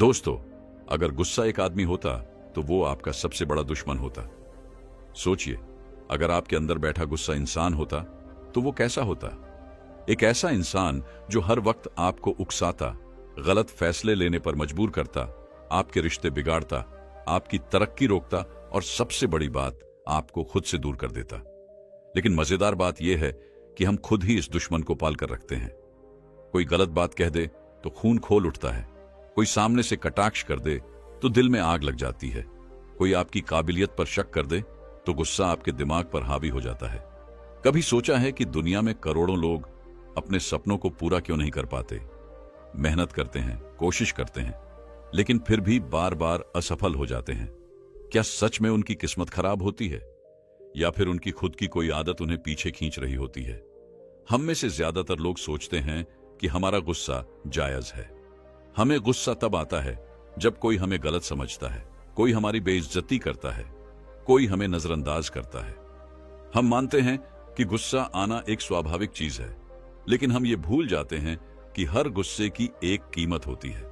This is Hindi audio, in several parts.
दोस्तों, अगर गुस्सा एक आदमी होता तो वो आपका सबसे बड़ा दुश्मन होता। सोचिए, अगर आपके अंदर बैठा गुस्सा इंसान होता तो वो कैसा होता? एक ऐसा इंसान जो हर वक्त आपको उकसाता, गलत फैसले लेने पर मजबूर करता, आपके रिश्ते बिगाड़ता, आपकी तरक्की रोकता और सबसे बड़ी बात, आपको खुद से दूर कर देता। लेकिन मजेदार बात यह है कि हम खुद ही इस दुश्मन को पाल कर रखते हैं। कोई गलत बात कह दे तो खून खोल उठता है, कोई सामने से कटाक्ष कर दे तो दिल में आग लग जाती है, कोई आपकी काबिलियत पर शक कर दे तो गुस्सा आपके दिमाग पर हावी हो जाता है। कभी सोचा है कि दुनिया में करोड़ों लोग अपने सपनों को पूरा क्यों नहीं कर पाते? मेहनत करते हैं, कोशिश करते हैं, लेकिन फिर भी बार बार असफल हो जाते हैं। क्या सच में उनकी किस्मत खराब होती है या फिर उनकी खुद की कोई आदत उन्हें पीछे खींच रही होती है? हम में से ज्यादातर लोग सोचते हैं कि हमारा गुस्सा जायज है। हमें गुस्सा तब आता है जब कोई हमें गलत समझता है, कोई हमारी बेइज्जती करता है, कोई हमें नजरअंदाज करता है। हम मानते हैं कि गुस्सा आना एक स्वाभाविक चीज है, लेकिन हम ये भूल जाते हैं कि हर गुस्से की एक कीमत होती है।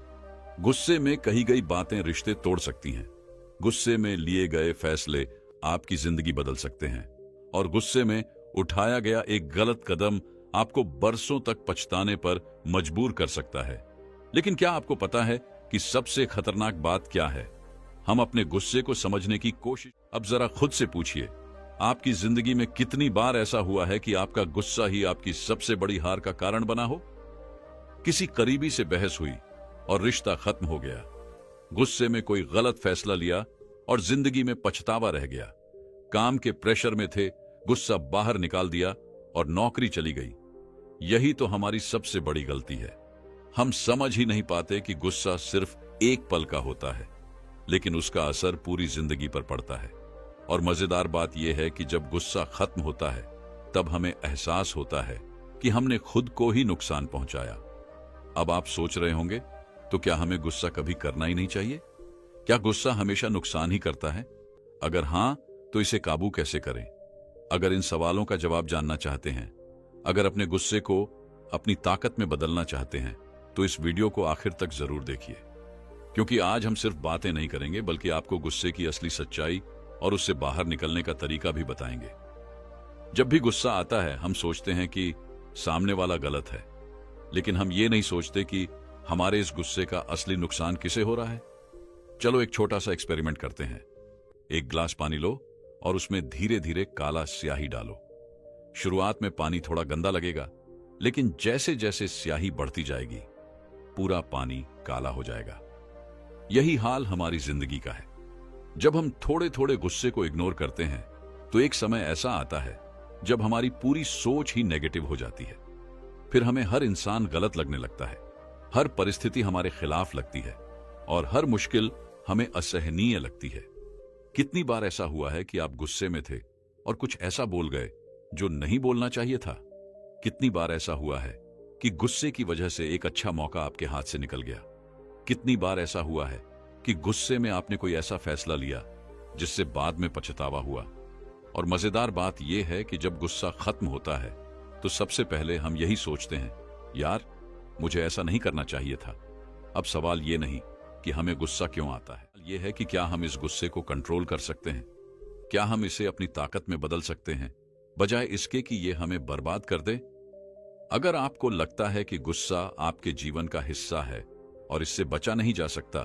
गुस्से में कही गई बातें रिश्ते तोड़ सकती हैं। गुस्से में लिए गए फैसले आपकी जिंदगी बदल सकते हैं और गुस्से में उठाया गया एक गलत कदम आपको बरसों तक पछताने पर मजबूर कर सकता है। लेकिन क्या आपको पता है कि सबसे खतरनाक बात क्या है? हम अपने गुस्से को समझने की कोशिश। अब जरा खुद से पूछिए, आपकी जिंदगी में कितनी बार ऐसा हुआ है कि आपका गुस्सा ही आपकी सबसे बड़ी हार का कारण बना हो? किसी करीबी से बहस हुई और रिश्ता खत्म हो गया। गुस्से में कोई गलत फैसला लिया और जिंदगी में पछतावा रह गया। काम के प्रेशर में थे, गुस्सा बाहर निकाल दिया और नौकरी चली गई। यही तो हमारी सबसे बड़ी गलती है। हम समझ ही नहीं पाते कि गुस्सा सिर्फ एक पल का होता है, लेकिन उसका असर पूरी जिंदगी पर पड़ता है। और मजेदार बात यह है कि जब गुस्सा खत्म होता है तब हमें एहसास होता है कि हमने खुद को ही नुकसान पहुंचाया। अब आप सोच रहे होंगे, तो क्या हमें गुस्सा कभी करना ही नहीं चाहिए? क्या गुस्सा हमेशा नुकसान ही करता है? अगर हां, तो इसे काबू कैसे करें? अगर इन सवालों का जवाब जानना चाहते हैं, अगर अपने गुस्से को अपनी ताकत में बदलना चाहते हैं, तो इस वीडियो को आखिर तक जरूर देखिए, क्योंकि आज हम सिर्फ बातें नहीं करेंगे बल्कि आपको गुस्से की असली सच्चाई और उससे बाहर निकलने का तरीका भी बताएंगे। जब भी गुस्सा आता है हम सोचते हैं कि सामने वाला गलत है, लेकिन हम ये नहीं सोचते कि हमारे इस गुस्से का असली नुकसान किसे हो रहा है। चलो एक छोटा सा एक्सपेरिमेंट करते हैं। एक गिलास पानी लो और उसमें धीरे धीरे काला स्याही डालो। शुरुआत में पानी थोड़ा गंदा लगेगा, लेकिन जैसे जैसे स्याही बढ़ती जाएगी पूरा पानी काला हो जाएगा। यही हाल हमारी जिंदगी का है। जब हम थोड़े थोड़े गुस्से को इग्नोर करते हैं तो एक समय ऐसा आता है जब हमारी पूरी सोच ही नेगेटिव हो जाती है। फिर हमें हर इंसान गलत लगने लगता है, हर परिस्थिति हमारे खिलाफ लगती है और हर मुश्किल हमें असहनीय लगती है। कितनी बार ऐसा हुआ है कि आप गुस्से में थे और कुछ ऐसा बोल गए जो नहीं बोलना चाहिए था? कितनी बार ऐसा हुआ है कि गुस्से की वजह से एक अच्छा मौका आपके हाथ से निकल गया? कितनी बार ऐसा हुआ है कि गुस्से में आपने कोई ऐसा फैसला लिया जिससे बाद में पछतावा हुआ? और मजेदार बात यह है कि जब गुस्सा खत्म होता है तो सबसे पहले हम यही सोचते हैं, यार मुझे ऐसा नहीं करना चाहिए था। अब सवाल ये नहीं कि हमें गुस्सा क्यों आता है, यह है कि क्या हम इस गुस्से को कंट्रोल कर सकते हैं? क्या हम इसे अपनी ताकत में बदल सकते हैं, बजाय इसके कि यह हमें बर्बाद कर दे? अगर आपको लगता है कि गुस्सा आपके जीवन का हिस्सा है और इससे बचा नहीं जा सकता,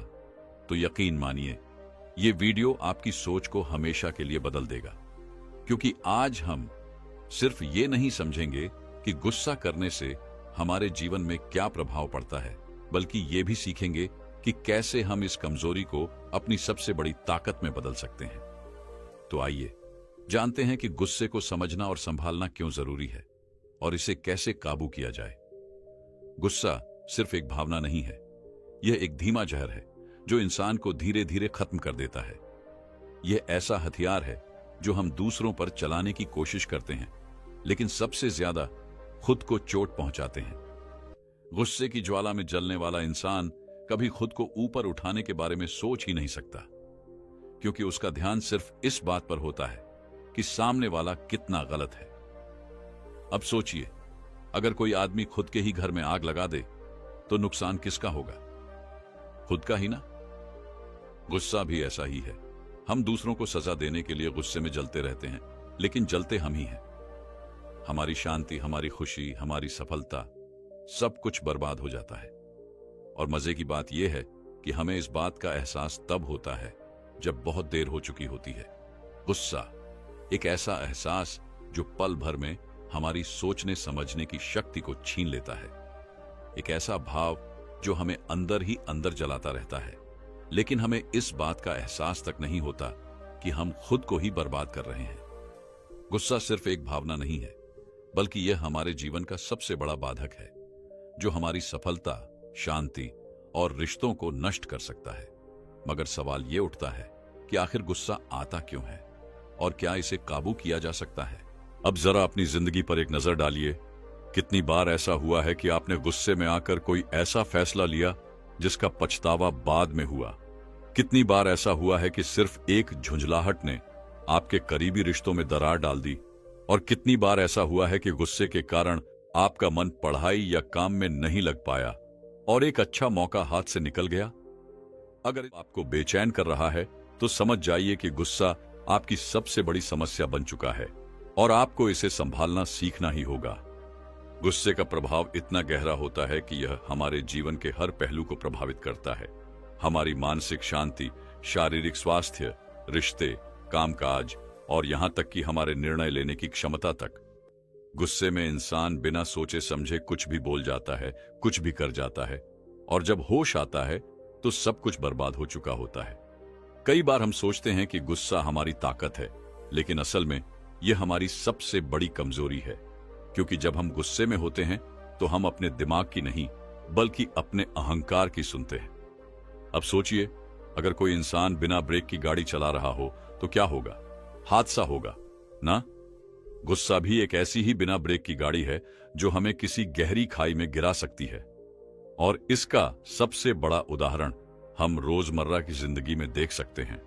तो यकीन मानिए ये वीडियो आपकी सोच को हमेशा के लिए बदल देगा। क्योंकि आज हम सिर्फ ये नहीं समझेंगे कि गुस्सा करने से हमारे जीवन में क्या प्रभाव पड़ता है, बल्कि ये भी सीखेंगे कि कैसे हम इस कमजोरी को अपनी सबसे बड़ी ताकत में बदल सकते हैं। तो आइए जानते हैं कि गुस्से को समझना और संभालना क्यों जरूरी है और इसे कैसे काबू किया जाए। गुस्सा सिर्फ एक भावना नहीं है, यह एक धीमा जहर है जो इंसान को धीरे धीरे खत्म कर देता है। यह ऐसा हथियार है जो हम दूसरों पर चलाने की कोशिश करते हैं, लेकिन सबसे ज्यादा खुद को चोट पहुंचाते हैं। गुस्से की ज्वाला में जलने वाला इंसान कभी खुद को ऊपर उठाने के बारे में सोच ही नहीं सकता, क्योंकि उसका ध्यान सिर्फ इस बात पर होता है कि सामने वाला कितना गलत है। अब सोचिए, अगर कोई आदमी खुद के ही घर में आग लगा दे तो नुकसान किसका होगा? खुद का ही ना। गुस्सा भी ऐसा ही है। हम दूसरों को सजा देने के लिए गुस्से में जलते रहते हैं, लेकिन जलते हम ही हैं। हमारी शांति, हमारी खुशी, हमारी सफलता, सब कुछ बर्बाद हो जाता है। और मजे की बात यह है कि हमें इस बात का एहसास तब होता है जब बहुत देर हो चुकी होती है। गुस्सा एक ऐसा एहसास जो पल भर में हमारी सोचने समझने की शक्ति को छीन लेता है। एक ऐसा भाव जो हमें अंदर ही अंदर जलाता रहता है, लेकिन हमें इस बात का एहसास तक नहीं होता कि हम खुद को ही बर्बाद कर रहे हैं। गुस्सा सिर्फ एक भावना नहीं है, बल्कि यह हमारे जीवन का सबसे बड़ा बाधक है, जो हमारी सफलता, शांति और रिश्तों को नष्ट कर सकता है। मगर सवाल यह उठता है कि आखिर गुस्सा आता क्यों है और क्या इसे काबू किया जा सकता है? अब जरा अपनी जिंदगी पर एक नजर डालिए। कितनी बार ऐसा हुआ है कि आपने गुस्से में आकर कोई ऐसा फैसला लिया जिसका पछतावा बाद में हुआ? कितनी बार ऐसा हुआ है कि सिर्फ एक झुंझलाहट ने आपके करीबी रिश्तों में दरार डाल दी? और कितनी बार ऐसा हुआ है कि गुस्से के कारण आपका मन पढ़ाई या काम में नहीं लग पाया और एक अच्छा मौका हाथ से निकल गया? अगर आपको बेचैन कर रहा है तो समझ जाइए कि गुस्सा आपकी सबसे बड़ी समस्या बन चुका है और आपको इसे संभालना सीखना ही होगा। गुस्से का प्रभाव इतना गहरा होता है कि यह हमारे जीवन के हर पहलू को प्रभावित करता है। हमारी मानसिक शांति, शारीरिक स्वास्थ्य, रिश्ते, कामकाज और यहां तक कि हमारे निर्णय लेने की क्षमता तक। गुस्से में इंसान बिना सोचे समझे कुछ भी बोल जाता है, कुछ भी कर जाता है, और जब होश आता है तो सब कुछ बर्बाद हो चुका होता है। कई बार हम सोचते हैं कि गुस्सा हमारी ताकत है, लेकिन असल में यह हमारी सबसे बड़ी कमजोरी है, क्योंकि जब हम गुस्से में होते हैं तो हम अपने दिमाग की नहीं बल्कि अपने अहंकार की सुनते हैं। अब सोचिए, अगर कोई इंसान बिना ब्रेक की गाड़ी चला रहा हो तो क्या होगा? हादसा होगा ना? गुस्सा भी एक ऐसी ही बिना ब्रेक की गाड़ी है जो हमें किसी गहरी खाई में गिरा सकती है। और इसका सबसे बड़ा उदाहरण हम रोजमर्रा की जिंदगी में देख सकते हैं।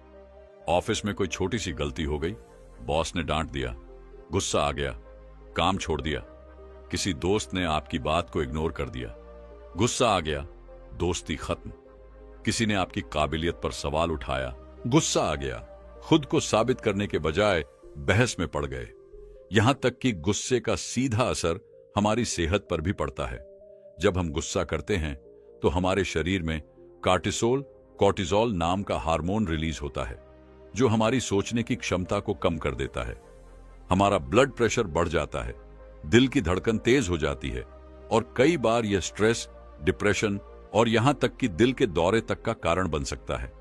ऑफिस में कोई छोटी सी गलती हो गई, बॉस ने डांट दिया, गुस्सा आ गया, काम छोड़ दिया। किसी दोस्त ने आपकी बात को इग्नोर कर दिया, गुस्सा आ गया, दोस्ती खत्म। किसी ने आपकी काबिलियत पर सवाल उठाया, गुस्सा आ गया, खुद को साबित करने के बजाय बहस में पड़ गए। यहां तक कि गुस्से का सीधा असर हमारी सेहत पर भी पड़ता है। जब हम गुस्सा करते हैं तो हमारे शरीर में कॉर्टिसोल नाम का हार्मोन रिलीज होता है, जो हमारी सोचने की क्षमता को कम कर देता है। हमारा ब्लड प्रेशर बढ़ जाता है, दिल की धड़कन तेज हो जाती है, और कई बार यह स्ट्रेस, डिप्रेशन और यहां तक कि दिल के दौरे तक का कारण बन सकता है।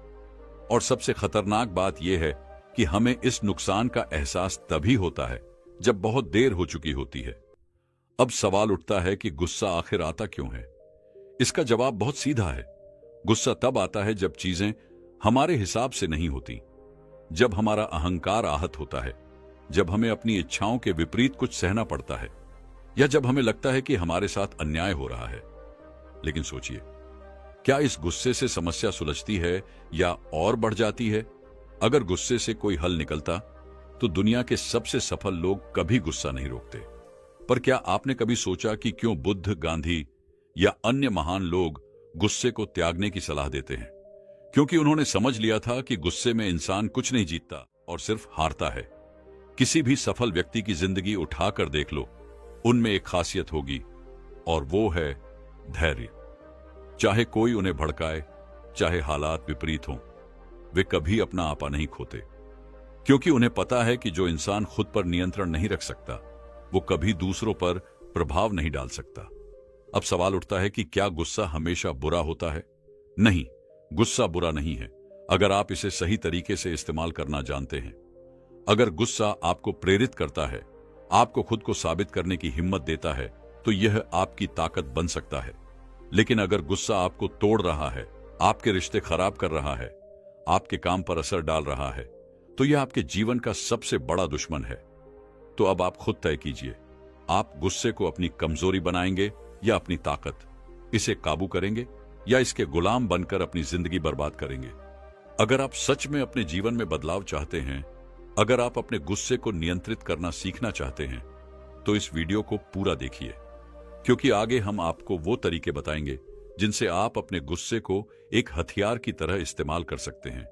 और सबसे खतरनाक बात यह है कि हमें इस नुकसान का एहसास तभी होता है जब बहुत देर हो चुकी होती है। अब सवाल उठता है कि गुस्सा आखिर आता क्यों है? इसका जवाब बहुत सीधा है। गुस्सा तब आता है जब चीजें हमारे हिसाब से नहीं होती, जब हमारा अहंकार आहत होता है, जब हमें अपनी इच्छाओं के विपरीत कुछ सहना पड़ता है, या जब हमें लगता है कि हमारे साथ अन्याय हो रहा है। लेकिन सोचिए, क्या इस गुस्से से समस्या सुलझती है या और बढ़ जाती है? अगर गुस्से से कोई हल निकलता तो दुनिया के सबसे सफल लोग कभी गुस्सा नहीं रोकते। पर क्या आपने कभी सोचा कि क्यों बुद्ध, गांधी या अन्य महान लोग गुस्से को त्यागने की सलाह देते हैं? क्योंकि उन्होंने समझ लिया था कि गुस्से में इंसान कुछ नहीं जीतता और सिर्फ हारता है। किसी भी सफल व्यक्ति की जिंदगी उठाकर देख लो, उनमें एक खासियत होगी, और वो है धैर्य। चाहे कोई उन्हें भड़काए, चाहे हालात विपरीत हों, वे कभी अपना आपा नहीं खोते, क्योंकि उन्हें पता है कि जो इंसान खुद पर नियंत्रण नहीं रख सकता, वो कभी दूसरों पर प्रभाव नहीं डाल सकता। अब सवाल उठता है कि क्या गुस्सा हमेशा बुरा होता है? नहीं, गुस्सा बुरा नहीं है अगर आप इसे सही तरीके से इस्तेमाल करना जानते हैं। अगर गुस्सा आपको प्रेरित करता है, आपको खुद को साबित करने की हिम्मत देता है, तो यह आपकी ताकत बन सकता है। लेकिन अगर गुस्सा आपको तोड़ रहा है, आपके रिश्ते खराब कर रहा है, आपके काम पर असर डाल रहा है, तो यह आपके जीवन का सबसे बड़ा दुश्मन है। तो अब आप खुद तय कीजिए, आप गुस्से को अपनी कमजोरी बनाएंगे या अपनी ताकत? इसे काबू करेंगे या इसके गुलाम बनकर अपनी जिंदगी बर्बाद करेंगे? अगर आप सच में अपने जीवन में बदलाव चाहते हैं, अगर आप अपने गुस्से को नियंत्रित करना सीखना चाहते हैं, तो इस वीडियो को पूरा देखिए, क्योंकि आगे हम आपको वो तरीके बताएंगे जिनसे आप अपने गुस्से को एक हथियार की तरह इस्तेमाल कर सकते हैं,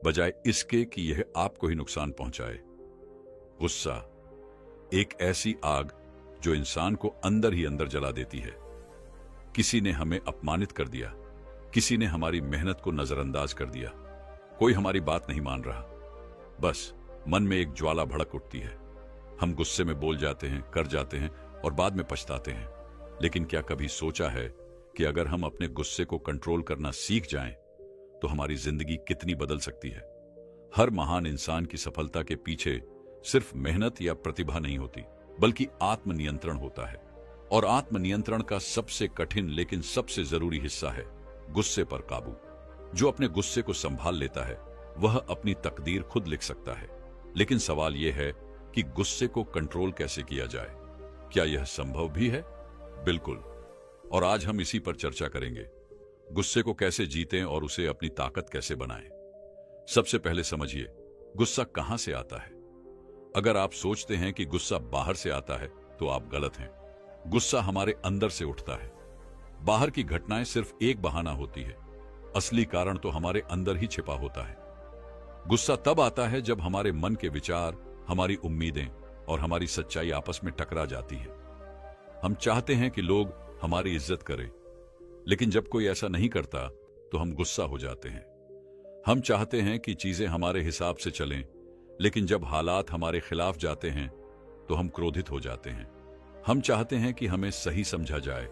बजाय इसके कि यह आपको ही नुकसान पहुंचाए। गुस्सा एक ऐसी आग जो इंसान को अंदर ही अंदर जला देती है। किसी ने हमें अपमानित कर दिया, किसी ने हमारी मेहनत को नजरअंदाज कर दिया, कोई हमारी बात नहीं मान रहा, बस मन में एक ज्वाला भड़क उठती है। हम गुस्से में बोल जाते हैं, कर जाते हैं और बाद में पछताते हैं। लेकिन क्या कभी सोचा है कि अगर हम अपने गुस्से को कंट्रोल करना सीख जाएं, तो हमारी जिंदगी कितनी बदल सकती है। हर महान इंसान की सफलता के पीछे सिर्फ मेहनत या प्रतिभा नहीं होती, बल्कि आत्मनियंत्रण होता है। और आत्मनियंत्रण का सबसे कठिन लेकिन सबसे जरूरी हिस्सा है गुस्से पर काबू। जो अपने गुस्से को संभाल लेता है वह अपनी तकदीर खुद लिख सकता है। लेकिन सवाल यह है कि गुस्से को कंट्रोल कैसे किया जाए। क्या यह संभव भी है? बिल्कुल। और आज हम इसी पर चर्चा करेंगे। गुस्से को कैसे जीतें और उसे अपनी ताकत कैसे बनाएं। सबसे पहले समझिए, गुस्सा कहां से आता है। अगर आप सोचते हैं कि गुस्सा बाहर से आता है तो आप गलत हैं। गुस्सा हमारे अंदर से उठता है। बाहर की घटनाएं सिर्फ एक बहाना होती है, असली कारण तो हमारे अंदर ही छिपा होता है। गुस्सा तब आता है जब हमारे मन के विचार, हमारी उम्मीदें और हमारी सच्चाई आपस में टकरा जाती है। हम चाहते हैं कि लोग हमारी इज्जत करें, लेकिन जब कोई ऐसा नहीं करता तो हम गुस्सा हो जाते हैं। हम चाहते हैं कि चीजें हमारे हिसाब से चलें, लेकिन जब हालात हमारे खिलाफ जाते हैं तो हम क्रोधित हो जाते हैं। हम चाहते हैं कि हमें सही समझा जाए,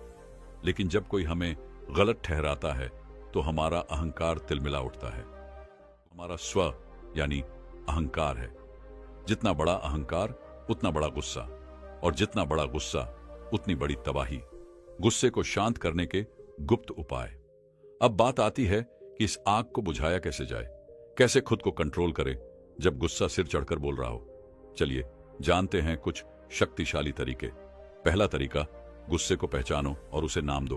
लेकिन जब कोई हमें गलत ठहराता है तो हमारा अहंकार तिलमिला उठता है। हमारा स्व यानी अहंकार है। जितना बड़ा अहंकार उतना बड़ा गुस्सा, और जितना बड़ा गुस्सा उतनी बड़ी तबाही। गुस्से को शांत करने के गुप्त उपाय। अब बात आती है कि इस आग को बुझाया कैसे जाए, कैसे खुद को कंट्रोल करें जब गुस्सा सिर चढ़कर बोल रहा हो। चलिए जानते हैं कुछ शक्तिशाली तरीके। पहला तरीका, गुस्से को पहचानो और उसे नाम दो।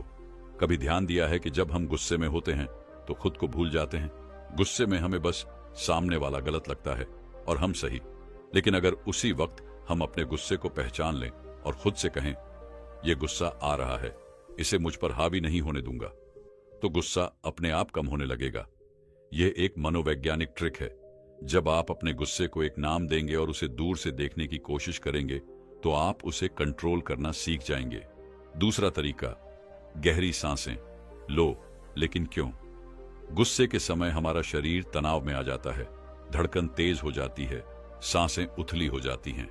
कभी ध्यान दिया है कि जब हम गुस्से में होते हैं तो खुद को भूल जाते हैं। गुस्से में हमें बस सामने वाला गलत लगता है और हम सही। लेकिन अगर उसी वक्त हम अपने गुस्से को पहचान लें और खुद से कहें, यह गुस्सा आ रहा है, इसे मुझ पर हावी नहीं होने दूंगा, तो गुस्सा अपने आप कम होने लगेगा। यह एक मनोवैज्ञानिक ट्रिक है। जब आप अपने गुस्से को एक नाम देंगे और उसे दूर से देखने की कोशिश करेंगे तो आप उसे कंट्रोल करना सीख जाएंगे। दूसरा तरीका, गहरी सांसें लो। लेकिन क्यों? गुस्से के समय हमारा शरीर तनाव में आ जाता है, धड़कन तेज हो जाती है, सांसें उथली हो जाती हैं।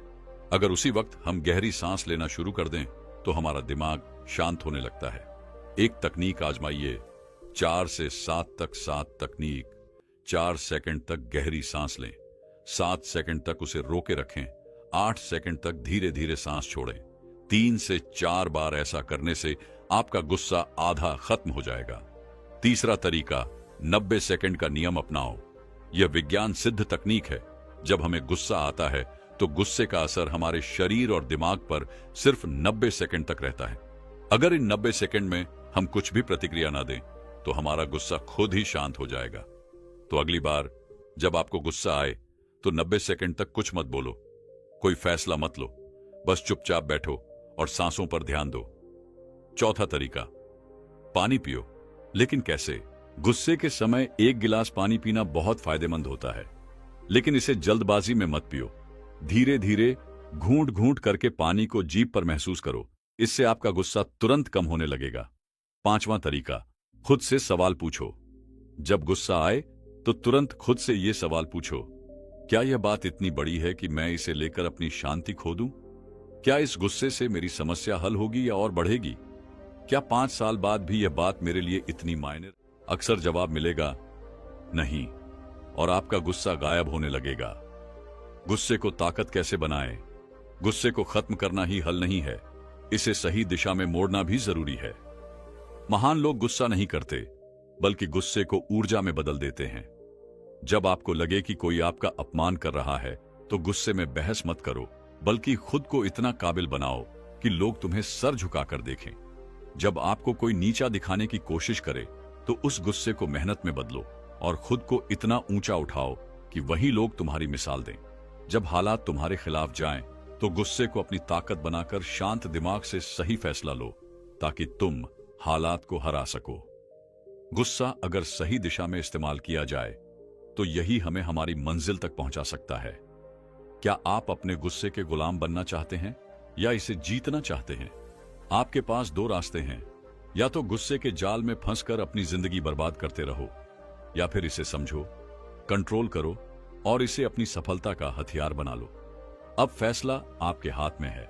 अगर उसी वक्त हम गहरी सांस लेना शुरू कर दें तो हमारा दिमाग शांत होने लगता है। एक तकनीक आजमाइए, 4 से 7 तक 7 तकनीक। 4 सेकंड तक गहरी सांस लें, 7 सेकंड तक उसे रोके रखें, 8 सेकंड तक धीरे धीरे सांस छोड़ें। 3 से 4 बार ऐसा करने से आपका गुस्सा आधा खत्म हो जाएगा। तीसरा तरीका, 90 सेकंड का नियम अपनाओ। यह विज्ञान सिद्ध तकनीक है। जब हमें गुस्सा आता है तो गुस्से का असर हमारे शरीर और दिमाग पर सिर्फ 90 सेकंड तक रहता है। अगर इन 90 सेकंड में हम कुछ भी प्रतिक्रिया ना दें तो हमारा गुस्सा खुद ही शांत हो जाएगा। तो अगली बार जब आपको गुस्सा आए तो 90 सेकंड तक कुछ मत बोलो, कोई फैसला मत लो, बस चुपचाप बैठो और सांसों पर ध्यान दो। चौथा तरीका, पानी पियो। लेकिन कैसे? गुस्से के समय 1 गिलास पानी पीना बहुत फायदेमंद होता है, लेकिन इसे जल्दबाजी में मत पियो। धीरे धीरे घूंट घूंट करके पानी को जीभ पर महसूस करो। इससे आपका गुस्सा तुरंत कम होने लगेगा। पांचवां तरीका, खुद से सवाल पूछो। जब गुस्सा आए तो तुरंत खुद से यह सवाल पूछो, क्या यह बात इतनी बड़ी है कि मैं इसे लेकर अपनी शांति खो दूं? क्या इस गुस्से से मेरी समस्या हल होगी या और बढ़ेगी? क्या 5 साल बाद भी यह बात मेरे लिए इतनी मायने? अक्सर जवाब मिलेगा, नहीं, और आपका गुस्सा गायब होने लगेगा। गुस्से को ताकत कैसे बनाएं? गुस्से को खत्म करना ही हल नहीं है, इसे सही दिशा में मोड़ना भी जरूरी है। महान लोग गुस्सा नहीं करते, बल्कि गुस्से को ऊर्जा में बदल देते हैं। जब आपको लगे कि कोई आपका अपमान कर रहा है तो गुस्से में बहस मत करो, बल्कि खुद को इतना काबिल बनाओ कि लोग तुम्हें सर झुकाकर देखें। जब आपको कोई नीचा दिखाने की कोशिश करे तो उस गुस्से को मेहनत में बदलो और खुद को इतना ऊंचा उठाओ कि वही लोग तुम्हारी मिसाल दें। जब हालात तुम्हारे खिलाफ जाएं तो गुस्से को अपनी ताकत बनाकर शांत दिमाग से सही फैसला लो, ताकि तुम हालात को हरा सको। गुस्सा अगर सही दिशा में इस्तेमाल किया जाए तो यही हमें हमारी मंजिल तक पहुंचा सकता है। क्या आप अपने गुस्से के गुलाम बनना चाहते हैं या इसे जीतना चाहते हैं? आपके पास दो रास्ते हैं, या तो गुस्से के जाल में फंसकर अपनी जिंदगी बर्बाद करते रहो, या फिर इसे समझो, कंट्रोल करो और इसे अपनी सफलता का हथियार बना लो। अब फैसला आपके हाथ में है।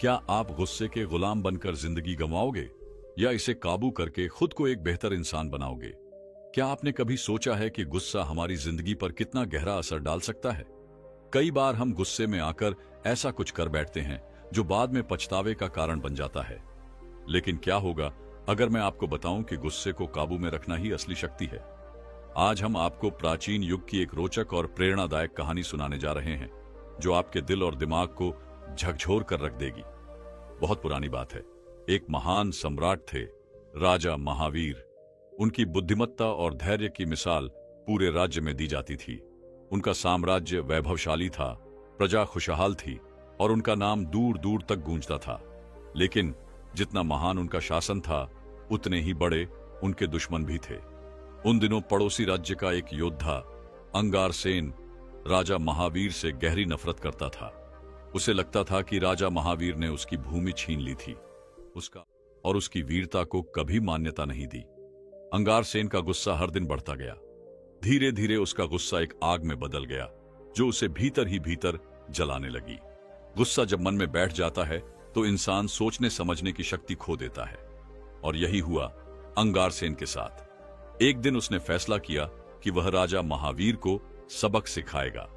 क्या आप गुस्से के गुलाम बनकर जिंदगी गंवाओगे या इसे काबू करके खुद को एक बेहतर इंसान बनाओगे? क्या आपने कभी सोचा है कि गुस्सा हमारी जिंदगी पर कितना गहरा असर डाल सकता है? कई बार हम गुस्से में आकर ऐसा कुछ कर बैठते हैं जो बाद में पछतावे का कारण बन जाता है। लेकिन क्या होगा अगर मैं आपको बताऊं कि गुस्से को काबू में रखना ही असली शक्ति है? आज हम आपको प्राचीन युग की एक रोचक और प्रेरणादायक कहानी सुनाने जा रहे हैं जो आपके दिल और दिमाग को झकझोर कर रख देगी। बहुत पुरानी बात है। एक महान सम्राट थे, राजा महावीर। उनकी बुद्धिमत्ता और धैर्य की मिसाल पूरे राज्य में दी जाती थी। उनका साम्राज्य वैभवशाली था, प्रजा खुशहाल थी और उनका नाम दूर दूर तक गूंजता था। लेकिन जितना महान उनका शासन था, उतने ही बड़े उनके दुश्मन भी थे। उन दिनों पड़ोसी राज्य का एक योद्धा अंगारसेन राजा महावीर से गहरी नफरत करता था। उसे लगता था कि राजा महावीर ने उसकी भूमि छीन ली थी, उसकी वीरता को कभी मान्यता नहीं दी। अंगारसेन का गुस्सा हर दिन बढ़ता गया। धीरे धीरे उसका गुस्सा एक आग में बदल गया जो उसे भीतर ही भीतर जलाने लगी। गुस्सा जब मन में बैठ जाता है तो इंसान सोचने समझने की शक्ति खो देता है, और यही हुआ अंगारसेन के साथ। एक दिन उसने फैसला किया कि वह राजा महावीर को सबक सिखाएगा।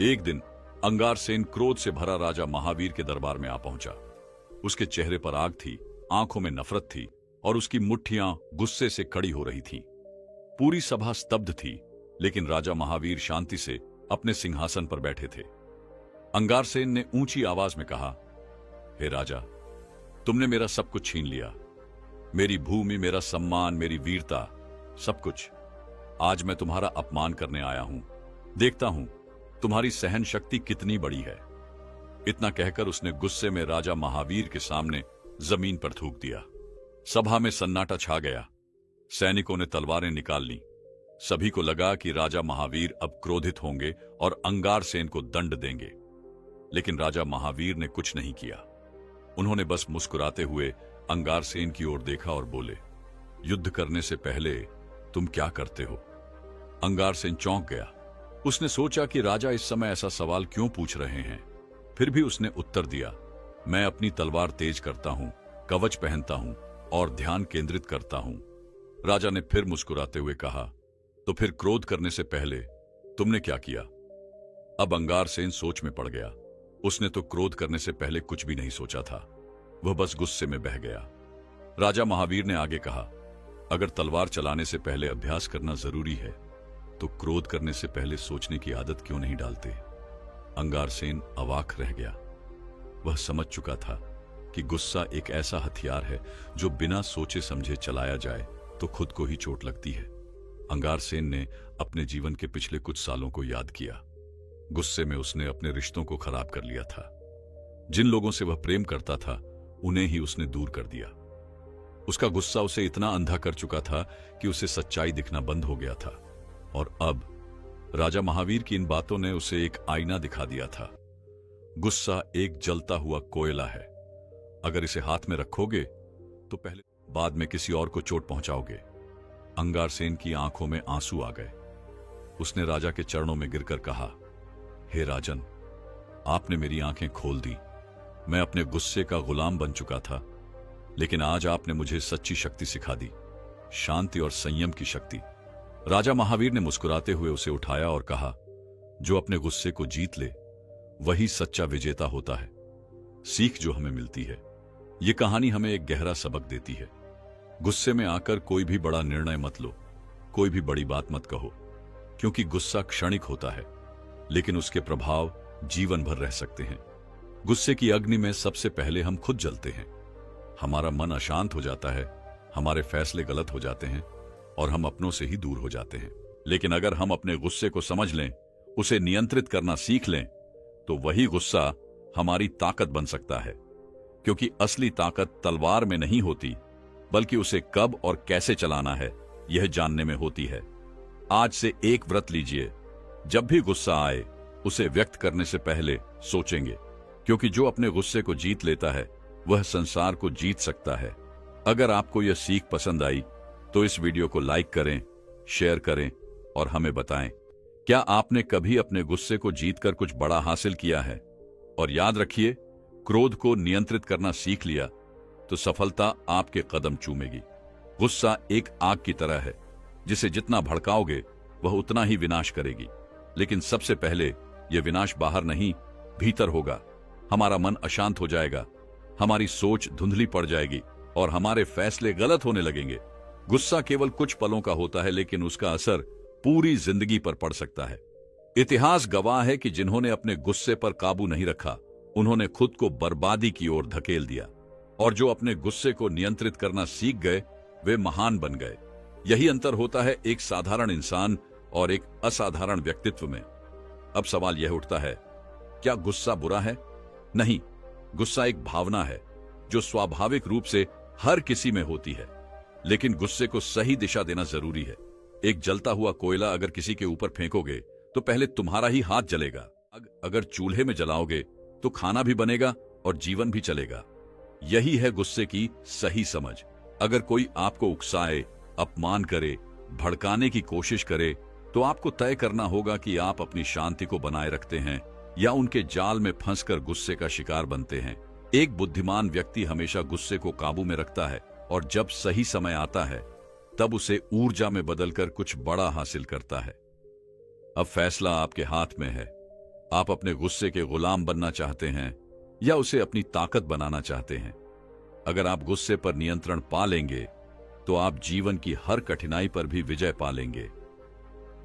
एक दिन अंगारसेन क्रोध से भरा राजा महावीर के दरबार में आ पहुंचा। उसके चेहरे पर आग थी, आंखों में नफरत थी और उसकी मुट्ठियां गुस्से से कड़ी हो रही थीं। पूरी सभा स्तब्ध थी, लेकिन राजा महावीर शांति से अपने सिंहासन पर बैठे थे। अंगारसेन ने ऊंची आवाज में कहा, हे राजा, तुमने मेरा सब कुछ छीन लिया, मेरी भूमि, मेरा सम्मान, मेरी वीरता, सब कुछ। आज मैं तुम्हारा अपमान करने आया हूं। देखता हूं तुम्हारी सहन शक्ति कितनी बड़ी है। इतना कहकर उसने गुस्से में राजा महावीर के सामने जमीन पर थूक दिया। सभा में सन्नाटा छा गया। सैनिकों ने तलवारें निकाल ली। सभी को लगा कि राजा महावीर अब क्रोधित होंगे और अंगारसेन को दंड देंगे, लेकिन राजा महावीर ने कुछ नहीं किया। उन्होंने बस मुस्कुराते हुए अंगारसेन की ओर देखा और बोले, युद्ध करने से पहले तुम क्या करते हो? अंगारसेन चौंक गया। उसने सोचा कि राजा इस समय ऐसा सवाल क्यों पूछ रहे हैं। फिर भी उसने उत्तर दिया, मैं अपनी तलवार तेज करता हूं, कवच पहनता हूं और ध्यान केंद्रित करता हूं। राजा ने फिर मुस्कुराते हुए कहा, तो फिर क्रोध करने से पहले तुमने क्या किया? अब अंगारसेन सोच में पड़ गया। उसने तो क्रोध करने से पहले कुछ भी नहीं सोचा था। वह बस गुस्से में बह गया। राजा महावीर ने आगे कहा, अगर तलवार चलाने से पहले अभ्यास करना जरूरी है तो क्रोध करने से पहले सोचने की आदत क्यों नहीं डालते? अंगारसेन अवाक रह गया। वह समझ चुका था कि गुस्सा एक ऐसा हथियार है जो बिना सोचे समझे चलाया जाए तो खुद को ही चोट लगती है। अंगारसेन ने अपने जीवन के पिछले कुछ सालों को याद किया। गुस्से में उसने अपने रिश्तों को खराब कर लिया था। जिन लोगों से वह प्रेम करता था उन्हें ही उसने दूर कर दिया। उसका गुस्सा उसे इतना अंधा कर चुका था कि उसे सच्चाई दिखना बंद हो गया था। और अब राजा महावीर की इन बातों ने उसे एक आईना दिखा दिया था। गुस्सा एक जलता हुआ कोयला है। अगर इसे हाथ में रखोगे तो पहले बाद में किसी और को चोट पहुंचाओगे। अंगारसेन की आंखों में आंसू आ गए। उसने राजा के चरणों में गिरकर कहा, हे राजन, आपने मेरी आंखें खोल दी। मैं अपने गुस्से का गुलाम बन चुका था, लेकिन आज आपने मुझे सच्ची शक्ति सिखा दी, शांति और संयम की शक्ति। राजा महावीर ने मुस्कुराते हुए उसे उठाया और कहा, जो अपने गुस्से को जीत ले वही सच्चा विजेता होता है। सीख जो हमें मिलती है, यह कहानी हमें एक गहरा सबक देती है। गुस्से में आकर कोई भी बड़ा निर्णय मत लो, कोई भी बड़ी बात मत कहो, क्योंकि गुस्सा क्षणिक होता है लेकिन उसके प्रभाव जीवन भर रह सकते हैं। गुस्से की अग्नि में सबसे पहले हम खुद जलते हैं। हमारा मन अशांत हो जाता है, हमारे फैसले गलत हो जाते हैं और हम अपनों से ही दूर हो जाते हैं। लेकिन अगर हम अपने गुस्से को समझ लें, उसे नियंत्रित करना सीख लें, तो वही गुस्सा हमारी ताकत बन सकता है। क्योंकि असली ताकत तलवार में नहीं होती, बल्कि उसे कब और कैसे चलाना है यह जानने में होती है। आज से एक व्रत लीजिए, जब भी गुस्सा आए उसे व्यक्त करने से पहले सोचेंगे, क्योंकि जो अपने गुस्से को जीत लेता है वह संसार को जीत सकता है। अगर आपको यह सीख पसंद आई तो इस वीडियो को लाइक करें, शेयर करें और हमें बताएं, क्या आपने कभी अपने गुस्से को जीतकर कुछ बड़ा हासिल किया है? और याद रखिए, क्रोध को नियंत्रित करना सीख लिया तो सफलता आपके कदम चूमेगी। गुस्सा एक आग की तरह है, जिसे जितना भड़काओगे वह उतना ही विनाश करेगी। लेकिन सबसे पहले यह विनाश बाहर नहीं, भीतर होगा। हमारा मन अशांत हो जाएगा, हमारी सोच धुंधली पड़ जाएगी और हमारे फैसले गलत होने लगेंगे। गुस्सा केवल कुछ पलों का होता है, लेकिन उसका असर पूरी जिंदगी पर पड़ सकता है। इतिहास गवाह है कि जिन्होंने अपने गुस्से पर काबू नहीं रखा, उन्होंने खुद को बर्बादी की ओर धकेल दिया, और जो अपने गुस्से को नियंत्रित करना सीख गए वे महान बन गए। यही अंतर होता है एक साधारण इंसान और एक असाधारण व्यक्तित्व में। अब सवाल यह उठता है, क्या गुस्सा बुरा है? नहीं, गुस्सा एक भावना है जो स्वाभाविक रूप से हर किसी में होती है, लेकिन गुस्से को सही दिशा देना जरूरी है। एक जलता हुआ कोयला अगर किसी के ऊपर फेंकोगे तो पहले तुम्हारा ही हाथ जलेगा। अगर चूल्हे में जलाओगे तो खाना भी बनेगा और जीवन भी चलेगा। यही है गुस्से की सही समझ। अगर कोई आपको उकसाए, अपमान करे, भड़काने की कोशिश करे, तो आपको तय करना होगा कि आप अपनी शांति को बनाए रखते हैं या उनके जाल में फंसकर गुस्से का शिकार बनते हैं। एक बुद्धिमान व्यक्ति हमेशा गुस्से को काबू में रखता है और जब सही समय आता है तब उसे ऊर्जा में बदलकर कुछ बड़ा हासिल करता है। अब फैसला आपके हाथ में है। आप अपने गुस्से के गुलाम बनना चाहते हैं या उसे अपनी ताकत बनाना चाहते हैं। अगर आप गुस्से पर नियंत्रण पा लेंगे तो आप जीवन की हर कठिनाई पर भी विजय पा लेंगे,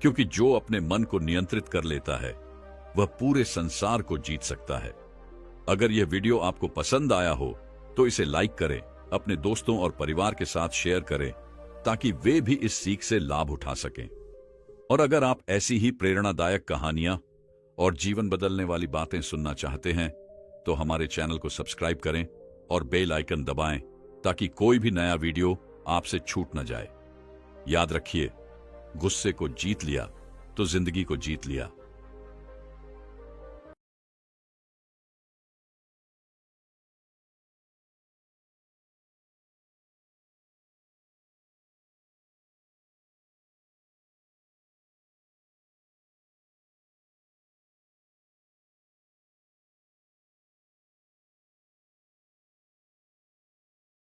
क्योंकि जो अपने मन को नियंत्रित कर लेता है वह पूरे संसार को जीत सकता है। अगर यह वीडियो आपको पसंद आया हो तो इसे लाइक करें, अपने दोस्तों और परिवार के साथ शेयर करें ताकि वे भी इस सीख से लाभ उठा सकें। और अगर आप ऐसी ही प्रेरणादायक कहानियां और जीवन बदलने वाली बातें सुनना चाहते हैं तो हमारे चैनल को सब्सक्राइब करें और बेल आइकन दबाएं ताकि कोई भी नया वीडियो आपसे छूट न जाए। याद रखिए, गुस्से को जीत लिया तो जिंदगी को जीत लिया।